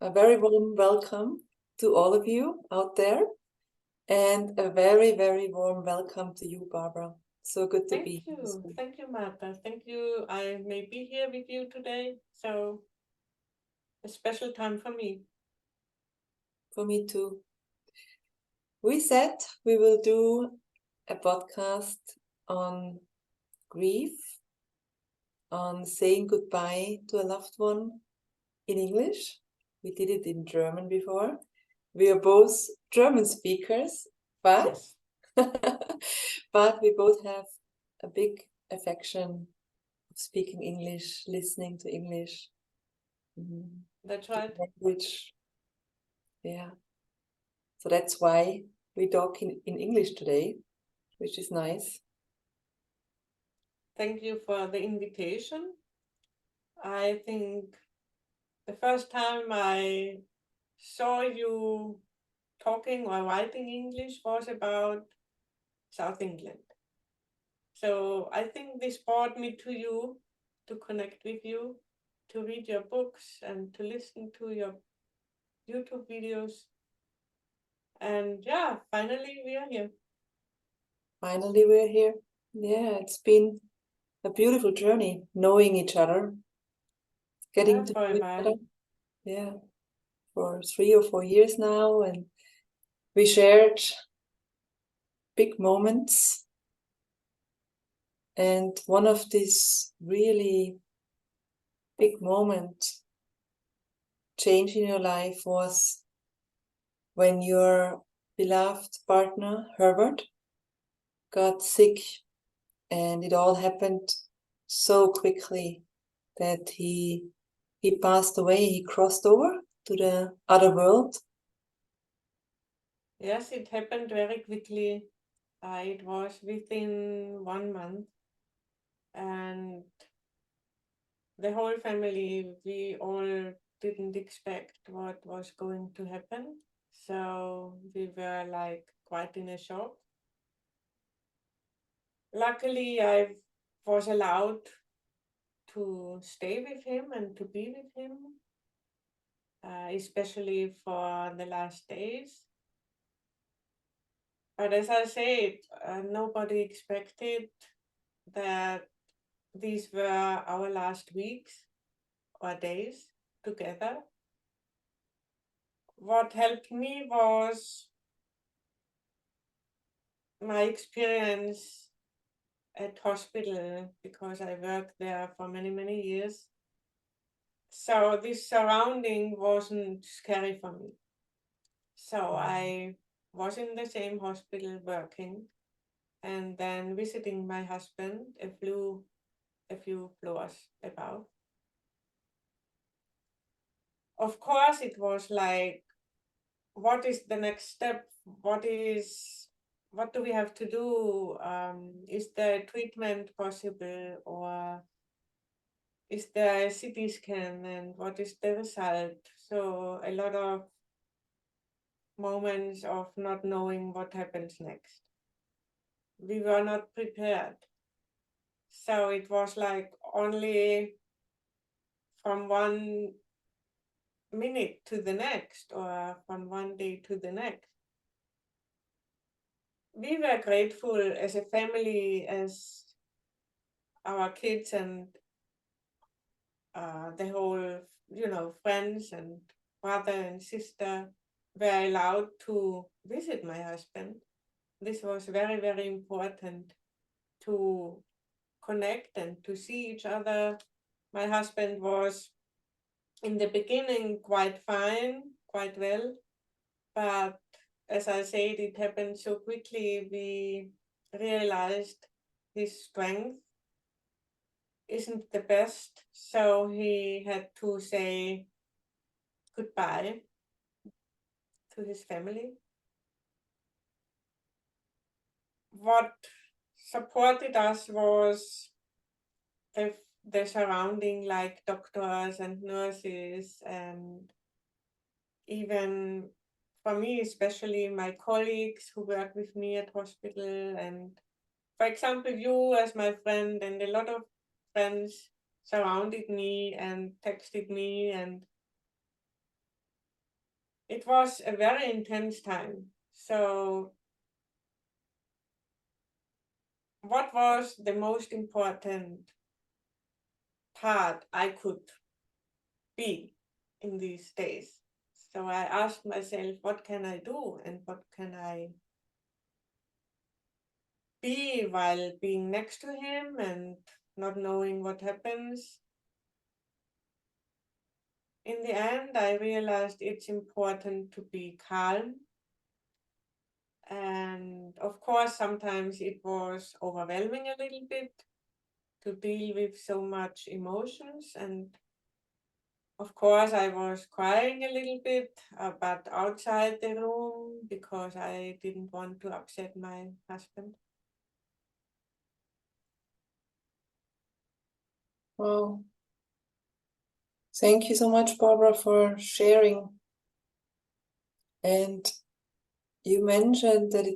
A very warm welcome to all of you out there, and a very, very warm welcome to you, Barbara. So good to be here. Thank you, Martha. Thank you. I may be here with you today, so a special time for me. For me too. We said we will do a podcast on grief, on saying goodbye to a loved one in English. We did it in German before. We are both German speakers, but Yes. but we both have a big affection of speaking English, listening to English. That's right. Language. Yeah. So that's why we talk in English today, which is nice. Thank you for the invitation. I think the first time I saw you talking or writing English was about South England. So I think this brought me to you, to connect with you, to read your books and to listen to your YouTube videos. And yeah, finally we are here. Finally, we're here. Yeah, it's been a beautiful journey, knowing each other, getting to know each other. Yeah, for 3 or 4 years now, and we shared big moments. And one of these really big moments, change in your life, was when your beloved partner, Herbert, got sick. And it all happened so quickly that he passed away. He crossed over to the other world. Yes, it happened very quickly. It was within 1 month, and the whole family, we all didn't expect what was going to happen. So we were like quite in a shock. Luckily, I was allowed to stay with him and to be with him, especially for the last days. But as I said, nobody expected that these were our last weeks or days together. What helped me was my experience at hospital, because I worked there for many, many years. So this surrounding wasn't scary for me. So I was in the same hospital working and then visiting my husband a few floors above. Of course, it was like, what is the next step? What do we have to do? Is there treatment possible, or is there a CT scan, and what is the result? So a lot of moments of not knowing what happens next. We were not prepared. So it was like only from 1 minute to the next, or from one day to the next. We were grateful as a family, as our kids and the whole, friends and brother and sister were allowed to visit my husband. This was very, very important to connect and to see each other. My husband was in the beginning quite fine, quite well, but as I said, it happened so quickly. We realized his strength isn't the best, so he had to say goodbye to his family. What supported us was the surrounding, like doctors and nurses, and even for me, especially my colleagues who work with me at hospital, and for example, you as my friend, and a lot of friends surrounded me and texted me and it was a very intense time. So what was the most important part I could be in these days? So I asked myself, what can I do and what can I be while being next to him and not knowing what happens? In the end, I realized it's important to be calm. And of course, sometimes it was overwhelming a little bit to deal with so much emotions. And of course, I was crying a little bit, but outside the room because I didn't want to upset my husband. Wow. Thank you so much, Barbara, for sharing. And you mentioned that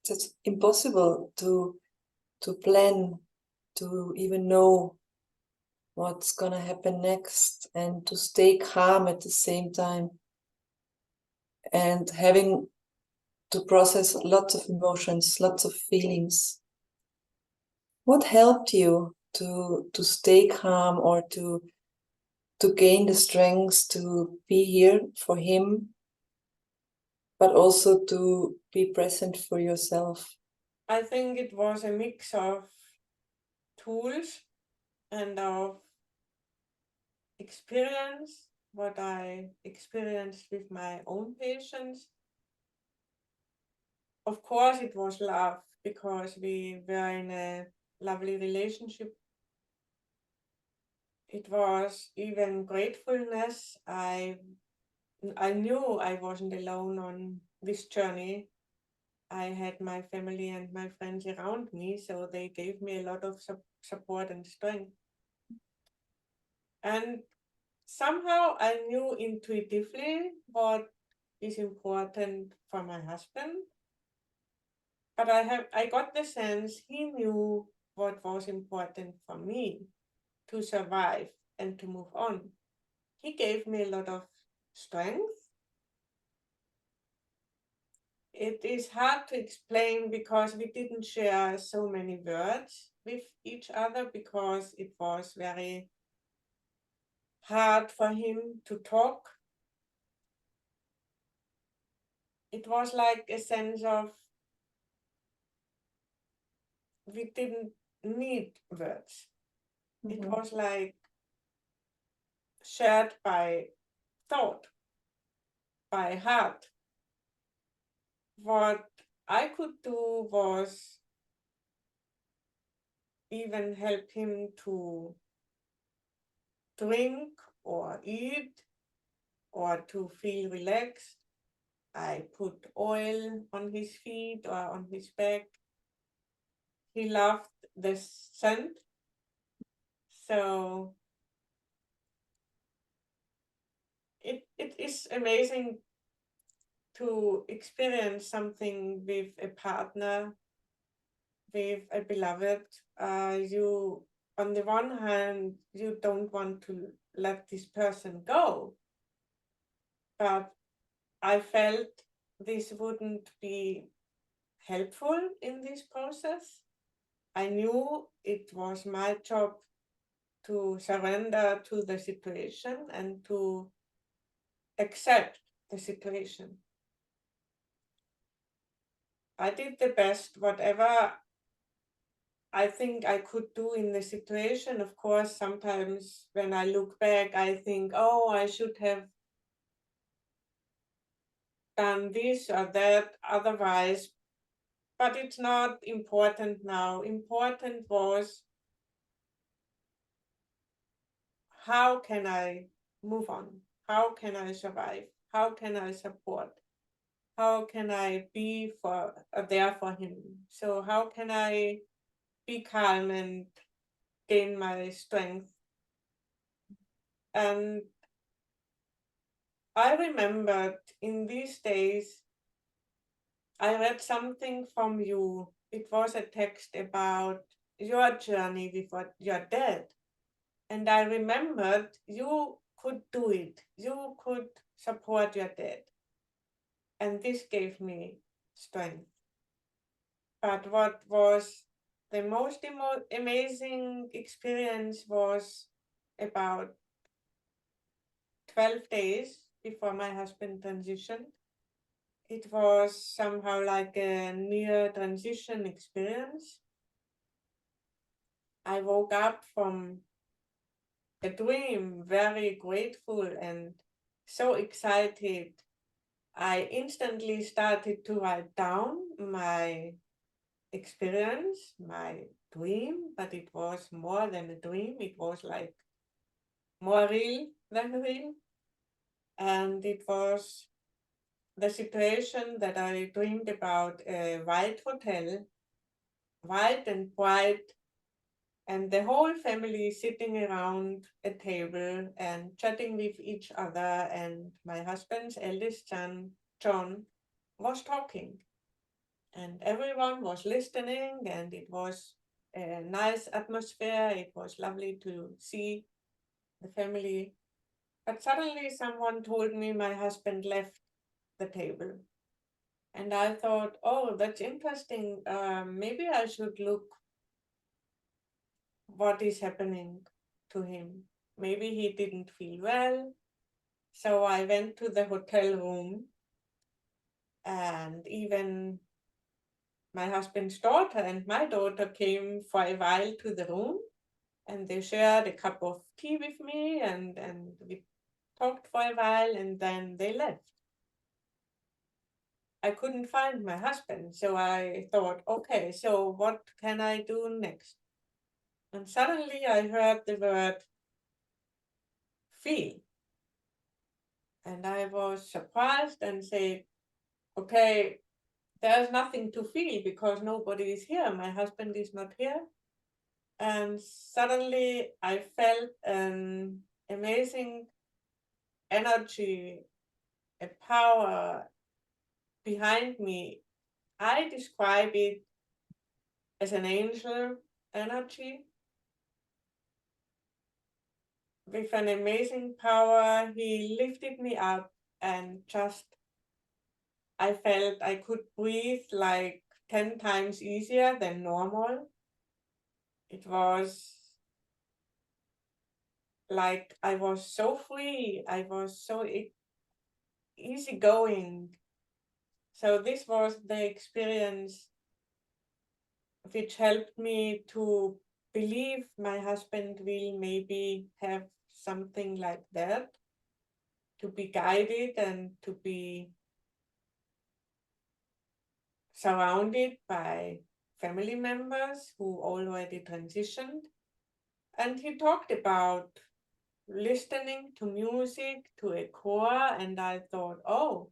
that's impossible to plan, to even know what's gonna happen next, and to stay calm at the same time, and having to process lots of emotions, lots of feelings. What helped you to stay calm, or to gain the strength to be here for him, but also to be present for yourself? I think it was a mix of tools and of experience, what I experienced with my own patients. Of course, it was love because we were in a lovely relationship. It was even gratefulness. I knew I wasn't alone on this journey. I had my family and my friends around me, so they gave me a lot of support and strength. And somehow I knew intuitively what is important for my husband, but I got the sense he knew what was important for me to survive and to move on. He gave me a lot of strength. It is hard to explain because we didn't share so many words with each other, because it was very hard for him to talk. It was like a sense of we didn't need words. It was like shared by thought, by heart. What I could do was even help him to drink or eat or to feel relaxed. I put oil on his feet or on his back. He loved the scent. So it is amazing to experience something with a partner, with a beloved. You, on the one hand, you don't want to let this person go, but I felt this wouldn't be helpful in this process. I knew it was my job to surrender to the situation and to accept the situation. I did the best, whatever I think I could do in the situation. Of course, sometimes when I look back, I think, oh, I should have done this or that otherwise, but it's not important now. Important was, how can I move on? How can I survive? How can I support? How can I be there for him? So how can I be calm and gain my strength? And I remembered in these days, I read something from you. It was a text about your journey with your dad. And I remembered you could do it. You could support your dad. And this gave me strength. But what was the most amazing experience was about 12 days before my husband transitioned. It was somehow like a near transition experience. I woke up from a dream very grateful and so excited. I instantly started to write down my experience, my dream, but it was more than a dream. It was like more real than real. And it was the situation that I dreamed about a white hotel, white and bright, and the whole family sitting around a table and chatting with each other. And my husband's eldest son, John, was talking. And everyone was listening, and it was a nice atmosphere. It was lovely to see the family. But suddenly someone told me my husband left the table. And I thought, oh, that's interesting. Maybe I should look what is happening to him. Maybe he didn't feel well. So I went to the hotel room, and even my husband's daughter and my daughter came for a while to the room, and they shared a cup of tea with me, and we talked for a while, and then they left. I couldn't find my husband, so I thought, okay, so what can I do next? And suddenly I heard the word feel. And I was surprised and said, okay, there's nothing to feel because nobody is here. My husband is not here. And suddenly I felt an amazing energy, a power behind me. I describe it as an angel energy with an amazing power. He lifted me up, and just I felt I could breathe like 10 times easier than normal. It was like I was so free, I was so easygoing. So this was the experience which helped me to believe my husband will maybe have something like that, to be guided and to be surrounded by family members who already transitioned. And he talked about listening to music, to a choir, and I thought, oh,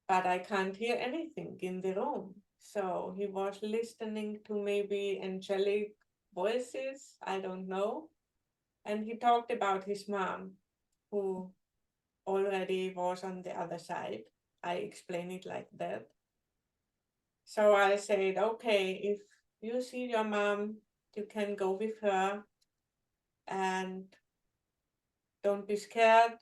but I can't hear anything in the room. So he was listening to maybe angelic voices, I don't know. And he talked about his mom, who already was on the other side. I explained it like that. So I said, okay, if you see your mom, you can go with her and don't be scared.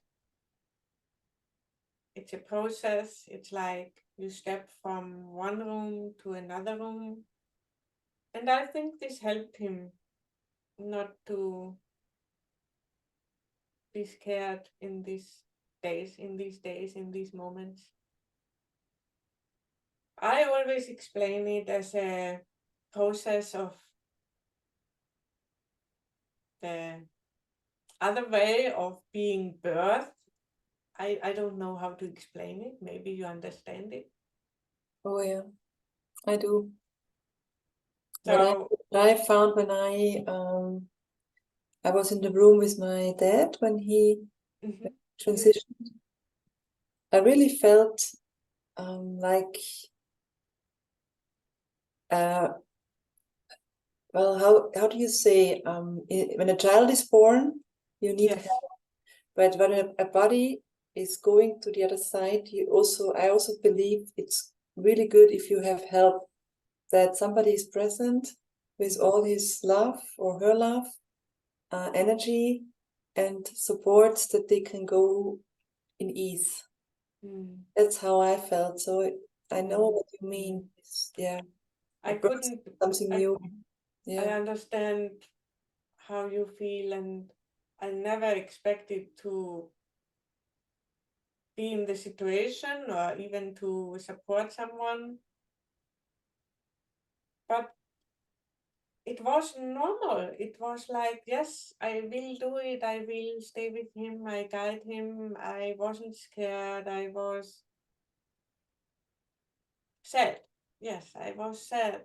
It's a process. It's like you step from one room to another room. And I think this helped him not to be scared in these days, in these moments. I always explain it as a process of the other way of being birthed. I don't know how to explain it. Maybe you understand it. Oh yeah, I do. So What I found when I was in the room with my dad when he transitioned, I really felt like well, how do you say, when a child is born, you need yes. help, but when a body is going to the other side, I also believe it's really good if you have help, that somebody is present with all his love or her love, energy and support, that they can go in ease. Mm. That's how I felt. So I know Mm. what you mean. It's, yeah, I a birth, couldn't, something I, new. I Yeah. understand how you feel, and I never expected to be in the situation or even to support someone. But it was normal. It was like, yes, I will do it. I will stay with him. I guide him. I wasn't scared. I was sad. Yes, I was sad.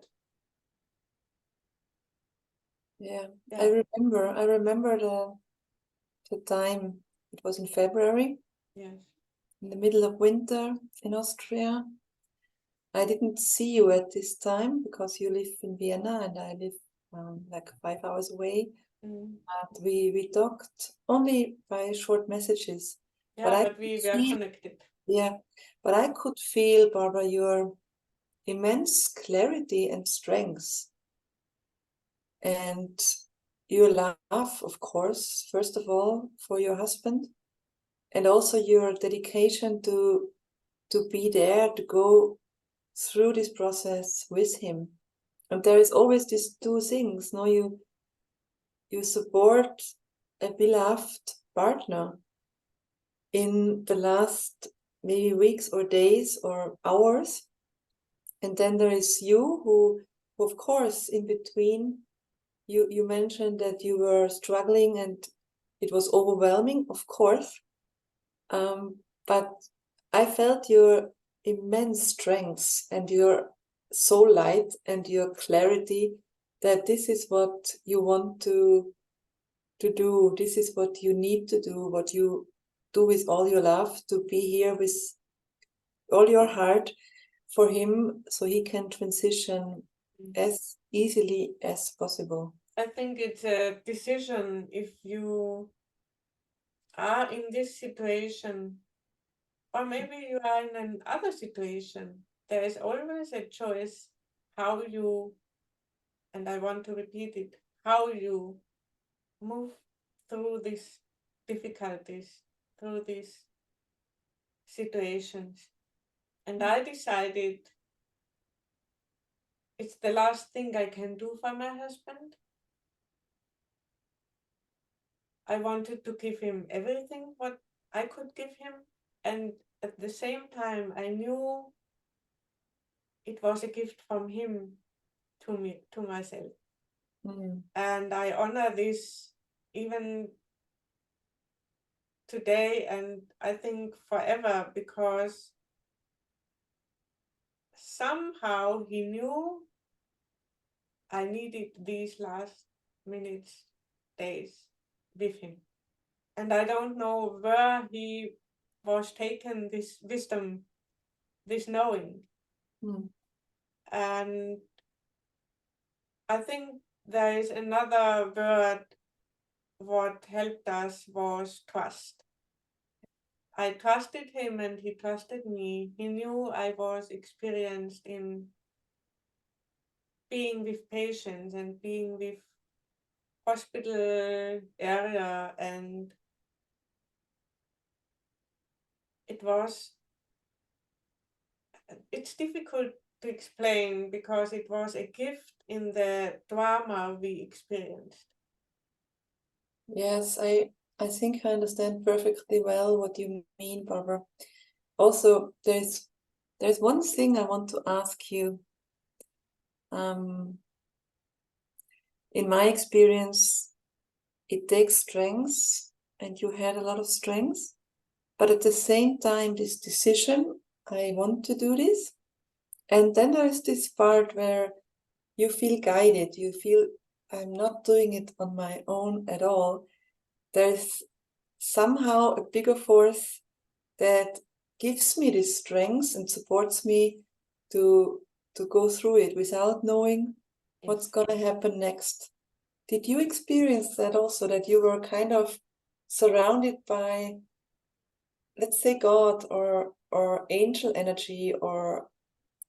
Yeah. Yeah. I remember the time. It was in February, Yes. in the middle of winter in Austria. I didn't see you at this time because you live in Vienna and I live like 5 hours away. Mm. And we talked only by short messages. But Yeah, I but we could were feel, connected. yeah, but I could feel, Barbara, your immense clarity and strength. And your love, of course, first of all, for your husband, and also your dedication to be there, to go through this process with him. And there is always these two things. No, you support a beloved partner in the last maybe weeks or days or hours, and then there is you who of course in between you mentioned that you were struggling and it was overwhelming, of course, but I felt your immense strengths and your soul light and your clarity, that this is what you want to do. This is what you need to do, what you do with all your love, to be here with all your heart for him so he can transition as easily as possible. I think it's a decision if you are in this situation, or maybe you are in another situation. There is always a choice how you, and I want to repeat it, how you move through these difficulties, through these situations. And I decided it's the last thing I can do for my husband. I wanted to give him everything what I could give him. And at the same time, I knew it was a gift from him to me, to myself. Mm. And I honor this even today, and I think forever, because somehow he knew I needed these last minutes, days with him. And I don't know where he was taken this wisdom, this knowing. Mm. And I think there is another word what helped us was trust. I trusted him and he trusted me. He knew I was experienced in being with patients and being with hospital area, and it was, it's difficult to explain because it was a gift in the drama we experienced. Yes, I think I understand perfectly well what you mean, Barbara. Also, there's one thing I want to ask you. In my experience, it takes strength, and you had a lot of strength, but at the same time, this decision, I want to do this, and then there is this part where you feel guided, you feel I'm not doing it on my own at all. There's somehow a bigger force that gives me this strength and supports me to go through it without knowing what's Yes. going to happen next. Did you experience that also, that you were kind of surrounded by, let's say, God or angel energy, or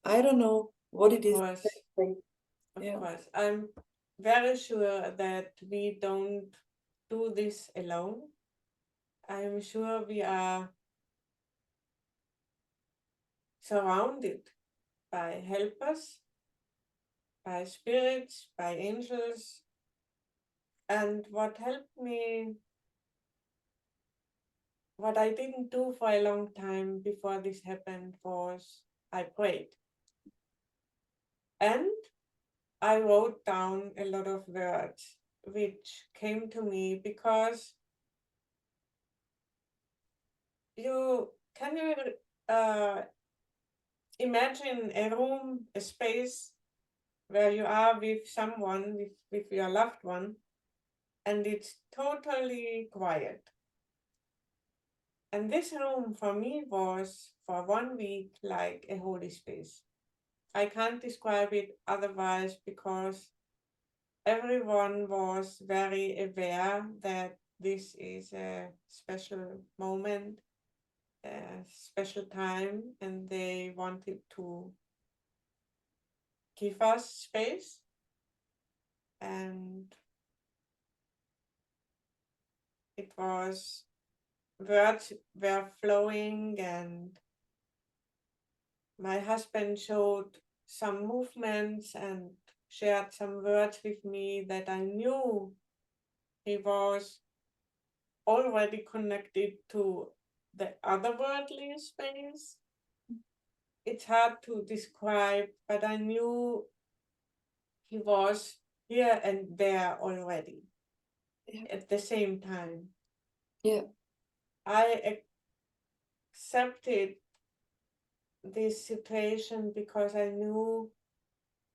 I don't know what Of it is course, exactly. of Yeah. course. I'm very sure that we don't do this alone. I'm sure we are surrounded by helpers, by spirits, by angels. And what helped me, what I didn't do for a long time before this happened, was I prayed. And I wrote down a lot of words which came to me, because you imagine a room, a space where you are with someone, with your loved one, and it's totally quiet. And this room for me was for 1 week like a holy space. I can't describe it otherwise, because everyone was very aware that this is a special moment, a special time, and they wanted to give us space. And it was, words were flowing, and my husband showed some movements and shared some words with me that I knew he was already connected to the otherworldly space. It's hard to describe, but I knew he was here and there already, at the same time. Yeah. I accepted this situation because I knew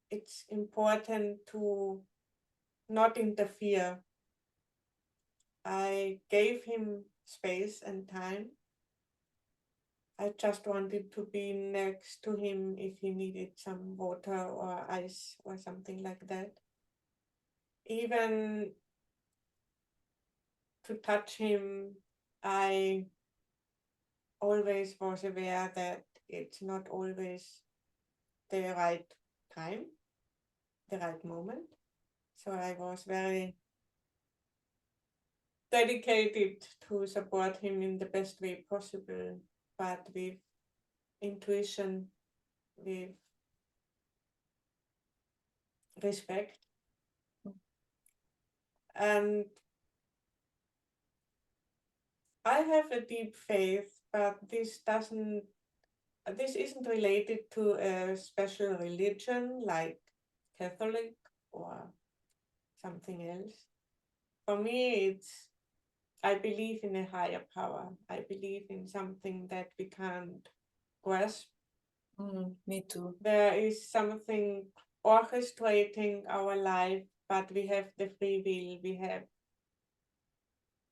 it's important to not interfere. I gave him space and time. I just wanted to be next to him if he needed some water or ice or something like that. Even to touch him, I always was aware that it's not always the right time, the right moment. So I was very dedicated to support him in the best way possible, but with intuition, with respect. And I have a deep faith, but this isn't related to a special religion like Catholic or something else. For me, I believe in a higher power. I believe in something that we can't grasp. Me too. There is something orchestrating our life, but we have the free will. We have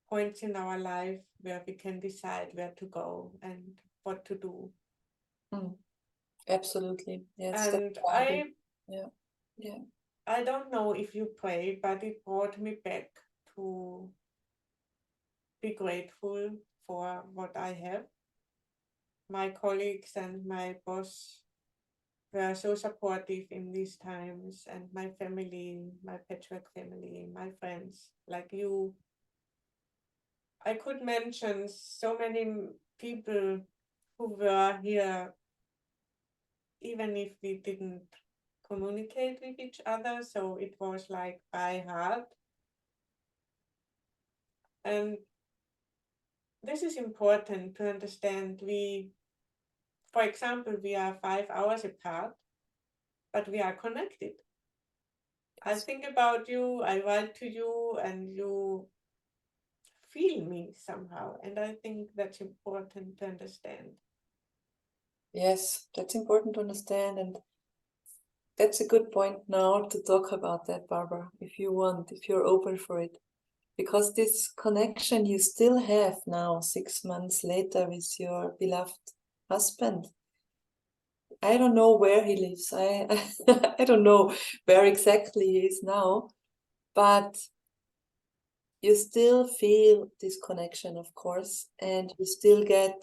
points in our life where we can decide where to go and what to do. Absolutely. Yes. And I don't know if you pray, but it brought me back to be grateful for what I have. My colleagues and my boss were so supportive in these times, and my family, my patchwork family, my friends like you. I could mention so many people who were here, even if we didn't communicate with each other. So it was like by heart. And this is important to understand. For example, we are 5 hours apart, but we are connected. I think about you, I write to you, and you feel me somehow. And I think that's important to understand. Yes, that's important to understand. And that's a good point now to talk about that, Barbara, if you want, if you're open for it. Because this connection you still have now, 6 months later, with your beloved husband. I don't know where he lives. I don't know where exactly he is now, but you still feel this connection, of course, and you still get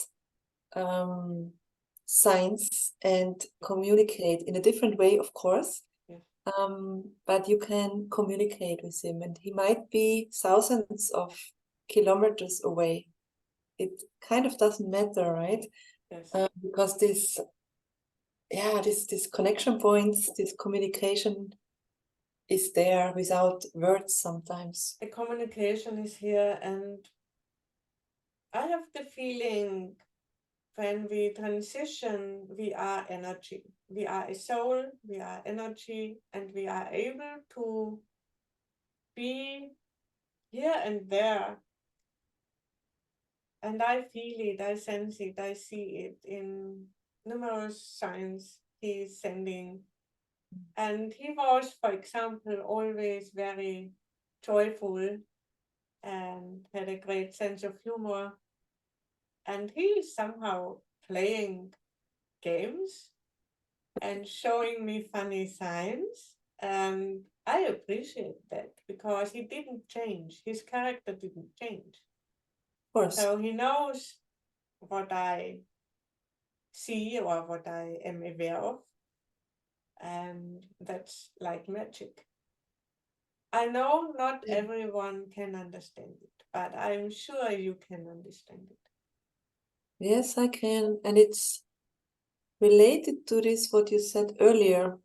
signs and communicate in a different way, of course. Yes. But you can communicate with him, and he might be thousands of kilometers away. It kind of doesn't matter, right? Yes. Because this yeah, this connection points, this communication is there without words sometimes. The communication is here, and I have the feeling when we transition, we are energy. We are a soul, we are energy, and we are able to be here and there. And I feel it, I sense it, I see it in numerous signs he's sending. And he was, for example, always very joyful and had a great sense of humor. And he is somehow playing games and showing me funny signs. And I appreciate that because he didn't change. His character didn't change. Of course. So he knows what I see or what I am aware of. And that's like magic. I know not Yeah. everyone can understand it, but I'm sure you can understand it. Yes, I can. And it's related to this, what you said earlier,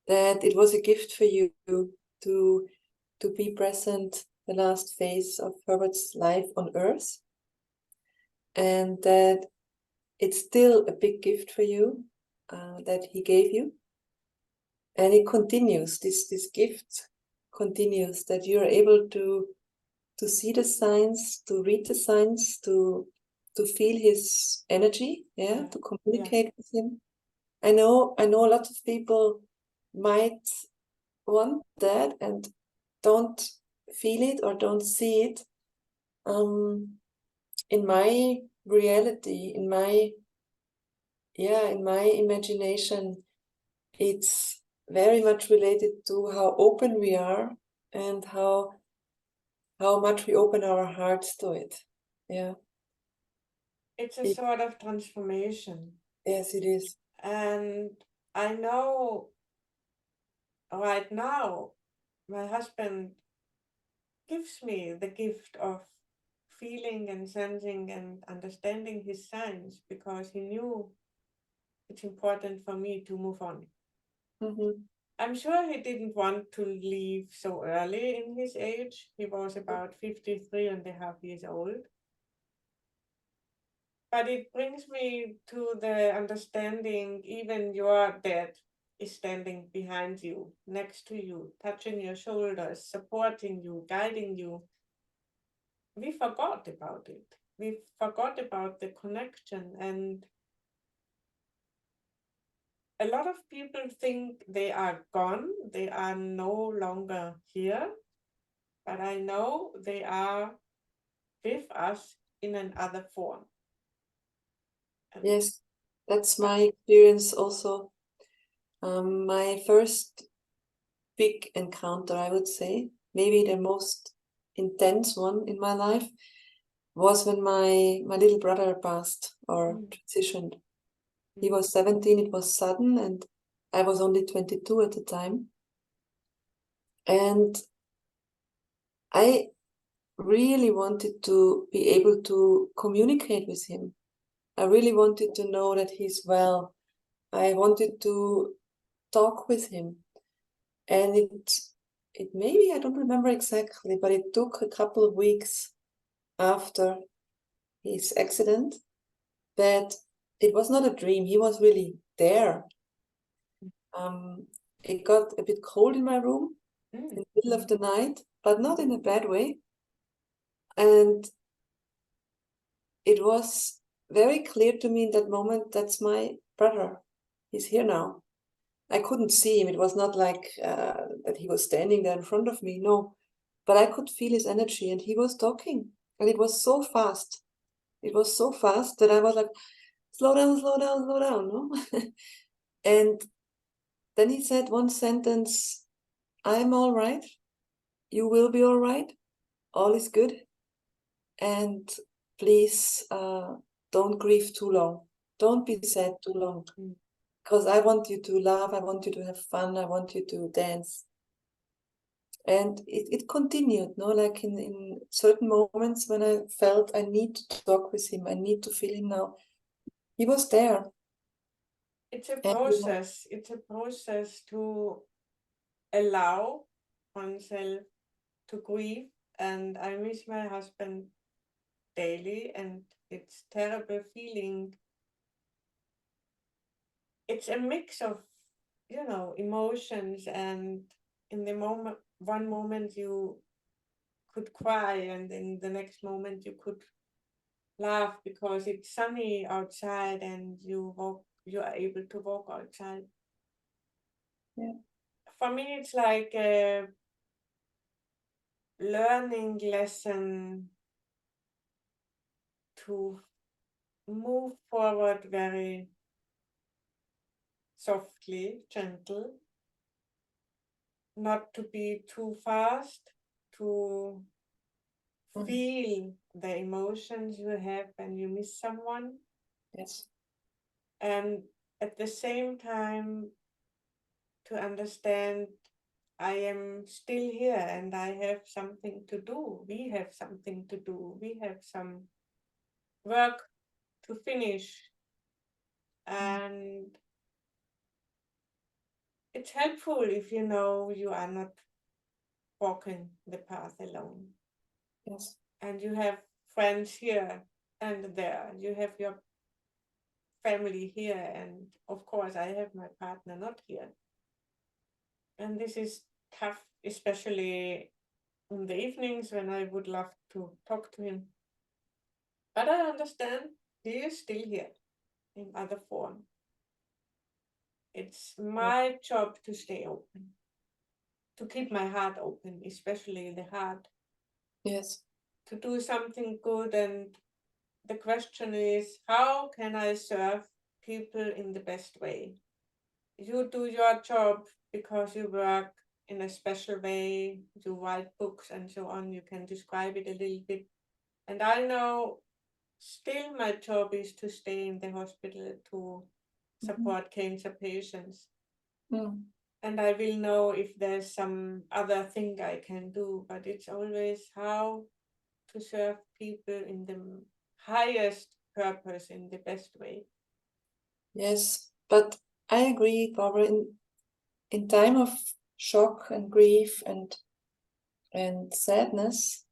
that it was a gift for you to be present the last phase of Herbert's life on Earth, and that it's still a big gift for you that he gave you, and it continues. This gift continues, that you're able to see the signs, to read the signs, to feel his energy, Yeah. to communicate with him. I know a lot of people might want that and don't feel it or don't see it. In my reality, in my imagination, it's very much related to how open we are and how much we open our hearts to it. Yeah. It's a It, sort of transformation. yes, it is. And I know right now my husband gives me the gift of feeling and sensing and understanding his signs because he knew it's important for me to move on. Mm-hmm. I'm sure he didn't want to leave so early in his age. He was about 53.5 years old. But it brings me to the understanding even your dad is standing behind you, next to you, touching your shoulders, supporting you, guiding you. We forgot about it. We forgot about the connection. And a lot of people think they are gone, they are no longer here. But I know they are with us in another form. And Yes, that's my experience also. My first big encounter, I would say, maybe the most intense one in my life, was when my little brother passed or transitioned. He was 17, it was sudden, and I was only 22 at the time. And I really wanted to be able to communicate with him. I really wanted to know that he's well. I wanted to talk with him. And it maybe, I don't remember exactly, but it took a couple of weeks after his accident that it was not a dream. He was really there. It got a bit cold in my room in the middle of the night, but not in a bad way. And it was very clear to me in that moment, that's my brother. He's here now. I couldn't see him. It was not like that he was standing there in front of me. No, but I could feel his energy, and he was talking, and it was so fast. It was so fast that I was like, slow down, slow down, slow down, no? And then he said one sentence, I'm all right. You will be all right. All is good. And please don't grieve too long. Don't be sad too long. Because I want you to laugh. I want you to have fun. I want you to dance. And it continued, no? Like in certain moments when I felt I need to talk with him, I need to feel him now. He was there. It's a And process. It's a process to allow oneself to grieve. And I miss my husband daily, and it's terrible feeling. It's a mix of, emotions, and in the moment, one moment you could cry, and in the next moment you could laugh because it's sunny outside and you are able to walk outside. yeah, For me, it's like a learning lesson to move forward very softly, gentle, not to be too fast, to mm, feel the emotions you have when you miss someone, yes, and at the same time to understand I am still here and I have something to do. We have something to do. We have some work to finish. And it's helpful if you know you are not walking the path alone. yes, And you have friends here and there. You have your family here. And of course, I have my partner not here. And this is tough, especially in the evenings when I would love to talk to him. But I understand he is still here in other form. It's my job to stay open, to keep my heart open, especially the heart, yes, to do something good. And the question is, how can I serve people in the best way? You do your job because you work in a special way, you write books and so on. You can describe it a little bit. And I know still my job is to stay in the hospital to support cancer patients. mm, And I will know if there's some other thing I can do, but it's always how to serve people in the highest purpose in the best way. yes. But I agree, Barbara. In time of shock and grief and sadness,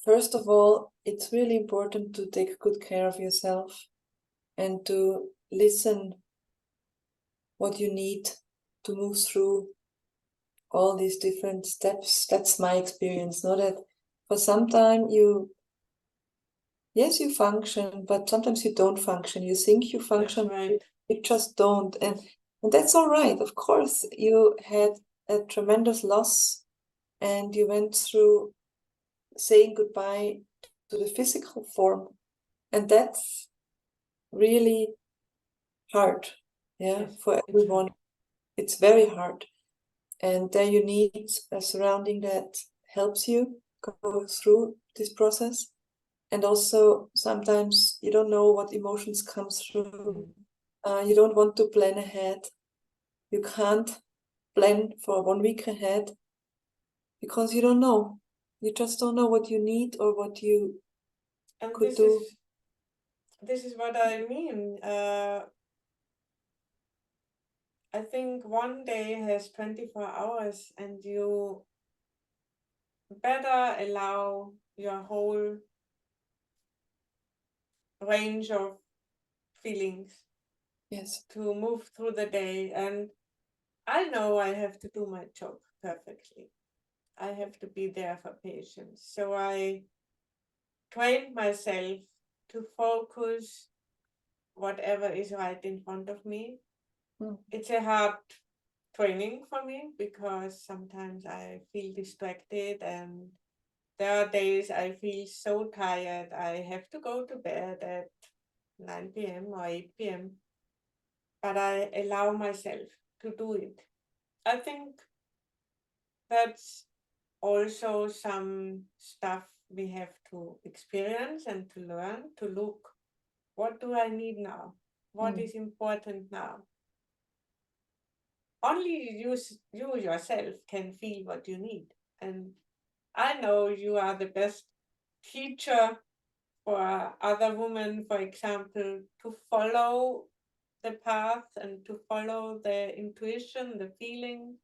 first of all, it's really important to take good care of yourself and to listen what you need to move through all these different steps. That's my experience. Not that for some time yes, you function, but sometimes you don't function. You think you function, That's right. you just don't. And that's all right. Of course, you had a tremendous loss and you went through saying goodbye to the physical form. And that's really hard. Yeah, Yes, for it's everyone. hard. It's very hard. And then you need a surrounding that helps you go through this process. And also sometimes you don't know what emotions come through. You don't want to plan ahead. You can't plan for 1 week ahead because you don't know. You just don't know what you need or what you And could do. this is what I mean. I think one day has 24 hours, and you better allow your whole range of feelings Yes. to move through the day. And I know I have to do my job perfectly. I have to be there for patients. So I trained myself to focus whatever is right in front of me. Mm. It's a hard training for me because sometimes I feel distracted, and there are days I feel so tired I have to go to bed at 9 p.m. or 8 p.m. But I allow myself to do it. I think that's also some stuff we have to experience and to learn to look, what do I need now? What Mm. is important now? Only you yourself can feel what you need. And I know you are the best teacher for other women, for example, to follow the path and to follow the intuition, the feeling.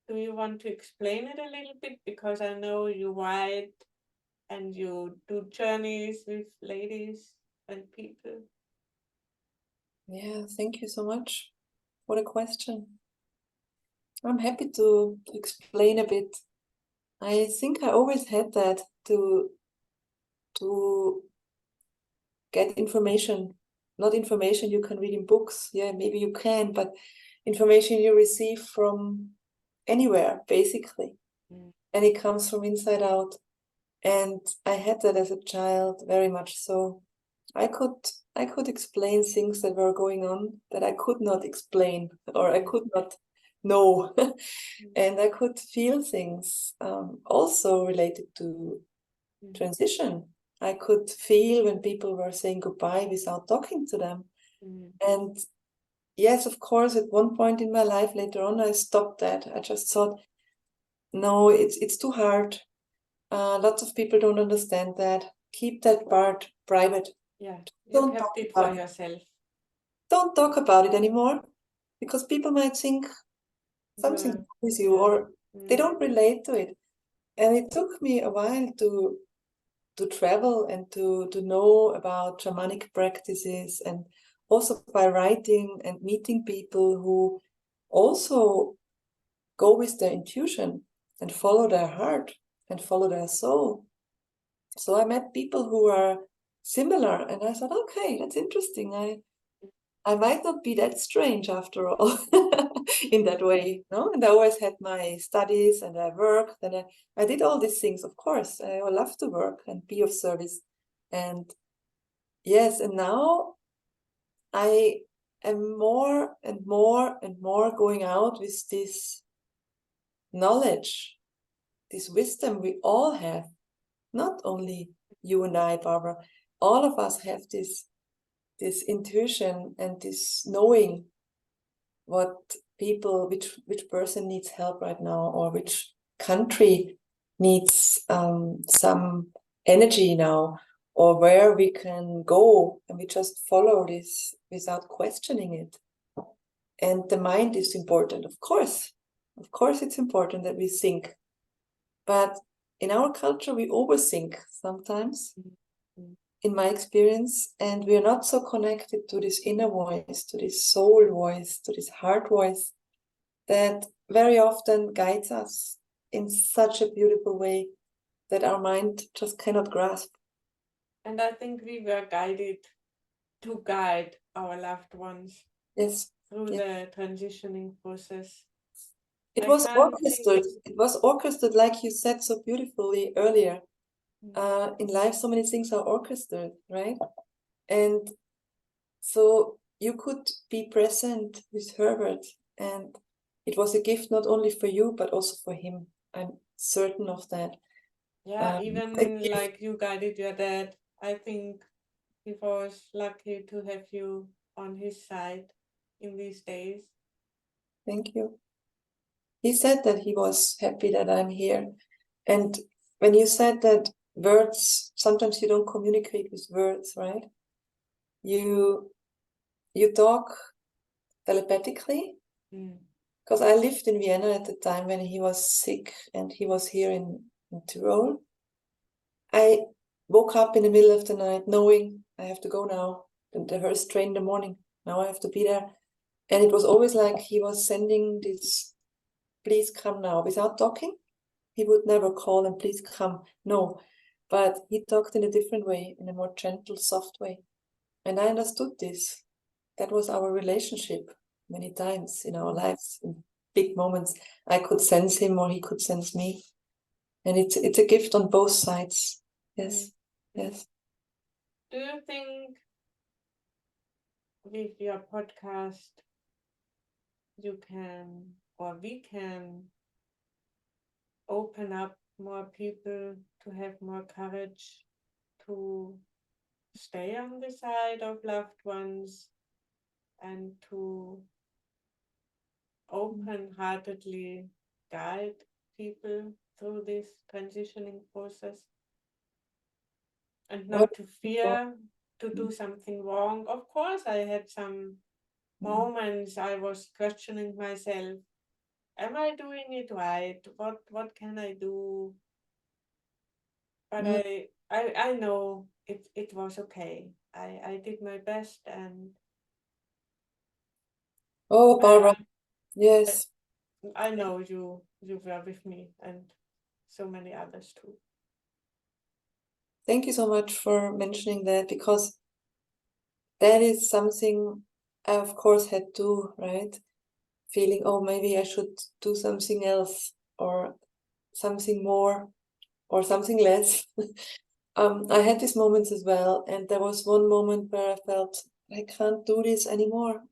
Do you want to explain it a little bit? Because I know you write and you do journeys with ladies and people. Yeah, thank you so much. What a question. I'm happy to explain a bit. I think I always had that to get information, not information you can read in books. Yeah, maybe you can, but information you receive from anywhere, basically. And it comes from inside out. And I had that as a child, very much so. I could explain things that were going on that I could not explain or I could not know. And I could feel things also related to transition. I could feel when people were saying goodbye without talking to them. And yes, of course, at one point in my life later on, I stopped that. I just thought, no, it's too hard. Lots of people don't understand that. Keep that part private. Yeah, you Don't kept talk it about for it. yourself. Don't talk about it anymore, because people might think something Yeah. wrong with you, or they Mm. don't relate to it. And it took me a while to travel and to know about shamanic practices, and also by writing and meeting people who also go with their intuition and follow their heart and follow their soul. So I met people who are similar, and I thought, okay, that's interesting. I might not be that strange after all in that way, no? And I always had my studies and I worked and I did all these things, of course. I love to work and be of service. And yes, and now I am more and more and more going out with this knowledge, this wisdom we all have. Not only you and I, Barbara, all of us have this intuition and this knowing what people, which person needs help right now, or which country needs some energy now, or where we can go, and we just follow this without questioning it. And the mind is important, of course it's important that we think, but in our culture we overthink sometimes, in my experience, and we are not so connected to this inner voice, to this soul voice, to this heart voice that very often guides us in such a beautiful way that our mind just cannot grasp. And I think we were guided to guide our loved ones Yes, through yes. the transitioning process. It I was can't think orchestrated. It was orchestrated, like you said so beautifully earlier. In life, so many things are orchestrated, right? And so you could be present with Herbert, and it was a gift not only for you, but also for him. I'm certain of that. Yeah, A even gift. like you guided your dad, I think he was lucky to have you on his side in these days. Thank you. He said that he was happy that I'm here. And when you said that words, sometimes you don't communicate with words, right? You talk telepathically. Because I lived in Vienna at the time when he was sick and he was here in Tyrol. I woke up in the middle of the night knowing I have to go now. The first train in the morning. Now I have to be there. And it was always like he was sending this, please come now, without talking. He would never call and please come. No, but he talked in a different way, in a more gentle, soft way. And I understood this. That was our relationship many times in our lives, in big moments. I could sense him or he could sense me. And it's a gift on both sides. Yes, yes. Do you think with your podcast you can, or we can, open up more people to have more courage to stay on the side of loved ones and to open-heartedly guide people through this transitioning process, and not to fear to do something wrong. Of course, I had some moments I was questioning myself. Am I doing it right? What can I do? But I know it was okay. I did my best, and Oh, Barbara, yes. I know you were with me, and so many others too. Thank you so much for mentioning that, because that is something I, of course, had to, right? Feeling, oh, maybe I should do something else or something more or something less. I had these moments as well, and there was one moment where I felt I can't do this anymore.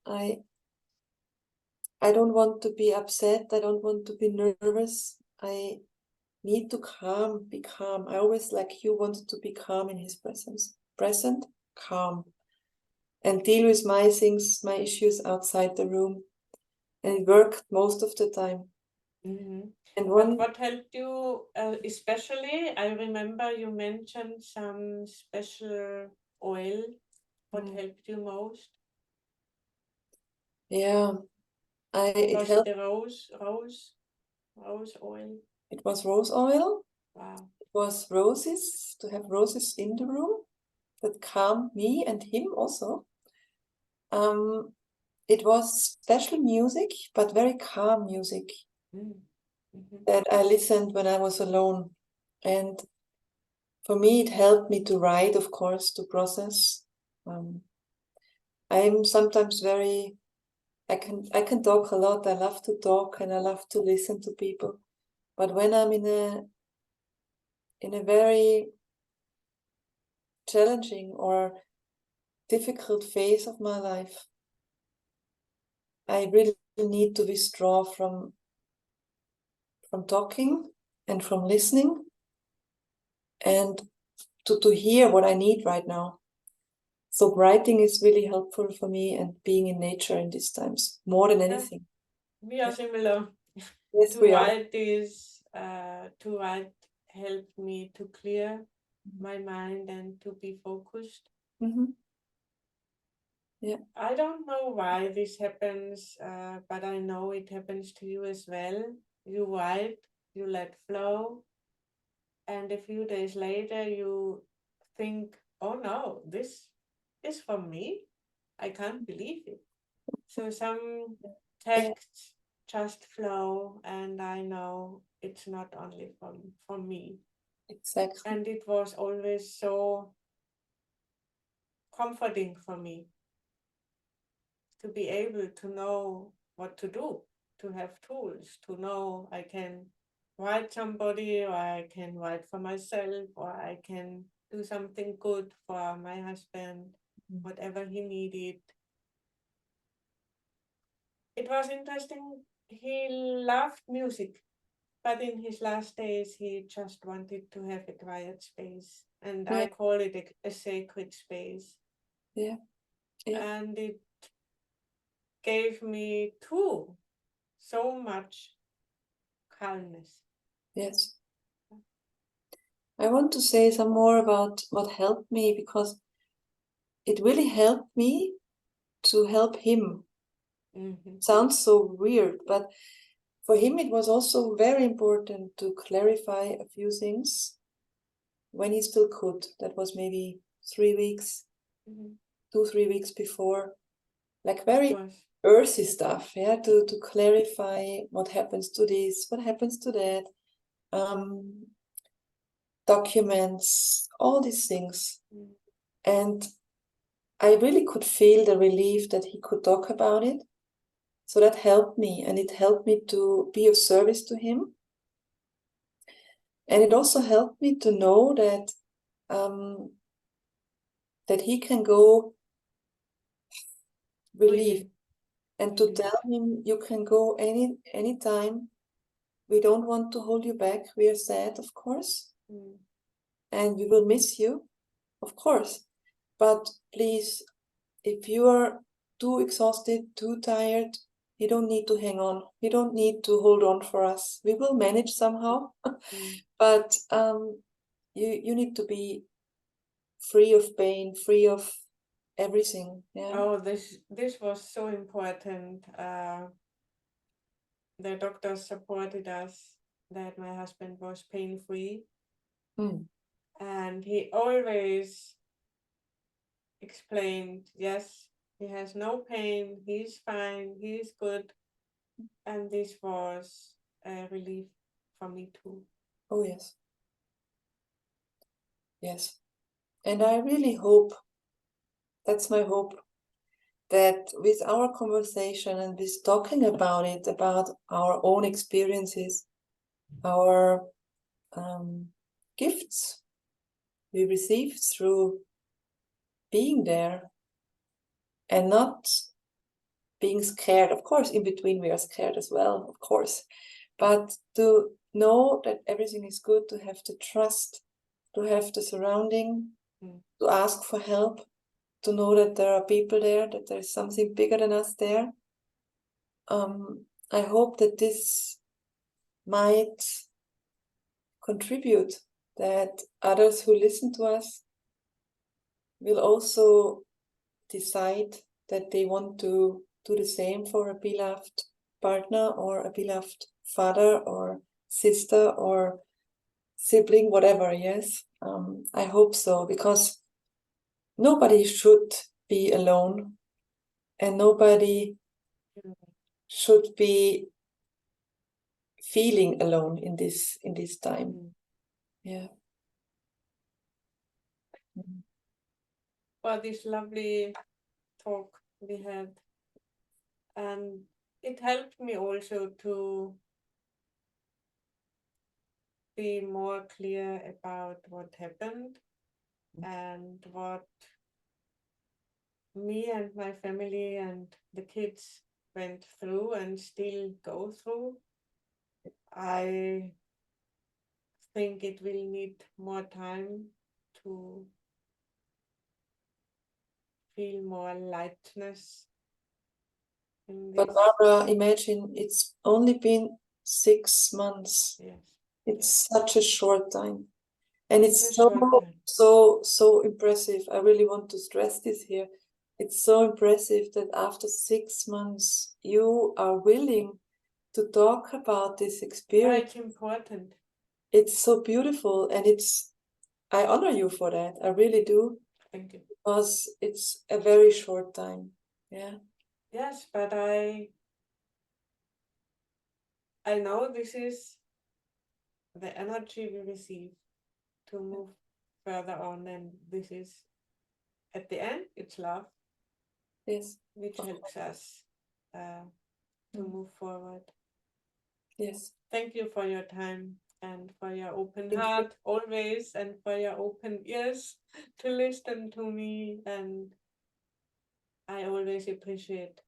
I don't want to be upset. I don't want to be nervous. I need to be calm. I always, like you, wanted to be calm in his presence. Present, calm. And deal with my things, my issues outside the room. And it worked most of the time. Mm-hmm. And But what helped you especially? I remember you mentioned some special oil. What helped you most? Yeah, it Was helped. it the rose oil? It was rose oil. Wow. It was roses, to have roses in the room that calmed me and him also. It was special music, but very calm music that I listened when I was alone. And for me, it helped me to write, of course, to process. I'm sometimes very, I can talk a lot. I love to talk and I love to listen to people. But when I'm in a very challenging or difficult phase of my life, I really need to withdraw from talking and from listening, and to hear what I need right now. So writing is really helpful for me, and being in nature in these times, more than anything. We are similar. Yes, To we are. write this, to write helped me to clear my mind and to be focused. Yeah. I don't know why this happens, but I know it happens to you as well. You write, you let flow, and a few days later you think, oh no, this is from me. I can't believe it. So some texts just flow, and I know it's not only from me. Exactly. And it was always so comforting for me to be able to know what to do, to have tools, to know I can write somebody, or I can write for myself, or I can do something good for my husband, whatever he needed. It was interesting. He loved music, but in his last days, he just wanted to have a quiet space. And I call it a sacred space. Yeah. Yeah. And it gave me too so much calmness. Yes. I want to say some more about what helped me, because it really helped me to help him. Sounds so weird, but for him it was also very important to clarify a few things when he still could. That was maybe 3 weeks, 2-3 weeks before, like very earthy stuff, yeah, to clarify what happens to this, what happens to that, documents, all these things. And I really could feel the relief that he could talk about it. So that helped me, and it helped me to be of service to him. And it also helped me to know that that he can go relieved, and to tell him, you can go anytime. We don't want to hold you back. We are sad, of course, and we will miss you, of course. But please, if you are too exhausted, too tired, you don't need to hang on. You don't need to hold on for us. We will manage somehow. But you need to be free of pain, free of everything. Yeah. Oh, this was so important. The doctors supported us that my husband was pain-free. Mm. And he always explained, yes, he has no pain, he's fine, he's good. And this was a relief for me too. Oh, yes. Yes. And I really hope, that's my hope, that with our conversation and with talking about it, about our own experiences, our gifts we received through being there and not being scared. Of course, in between we are scared as well, of course. But to know that everything is good, to have the trust, to have the surrounding, to ask for help, to know that there are people there, that there is something bigger than us there. I hope that this might contribute, that others who listen to us will also decide that they want to do the same for a beloved partner or a beloved father or sister or sibling, whatever. Yes, I hope so, because nobody should be alone and nobody should be feeling alone in this time. Yeah. For this lovely talk we had, and it helped me also to be more clear about what happened and what me and my family and the kids went through and still go through. I think it will need more time to feel more lightness in But this. Barbara, imagine it's only been 6 months. Yes. It's such a short time. And it's a short time. so impressive. I really want to stress this here. It's so impressive that after 6 months, you are willing to talk about this Yeah, experience. it's important. It's so beautiful, and I honor you for that. I really do, Thank you. because it's a very short time. Yeah. Yes, but I know this is the energy we receive to move further on, and this is, at the end, it's love, Yes. which helps us to move forward. Yes. Thank you for your time and for your open Thank you. heart always, and for your open ears to listen to me. And I always appreciate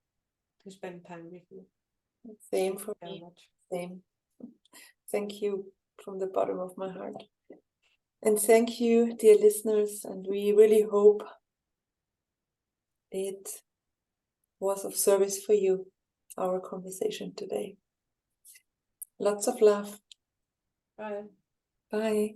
to spend time with you. Same for Very me. much. Same. Thank you from the bottom of my heart. And thank you, dear listeners. And we really hope it was of service for you, our conversation today. Lots of love. Bye. Bye.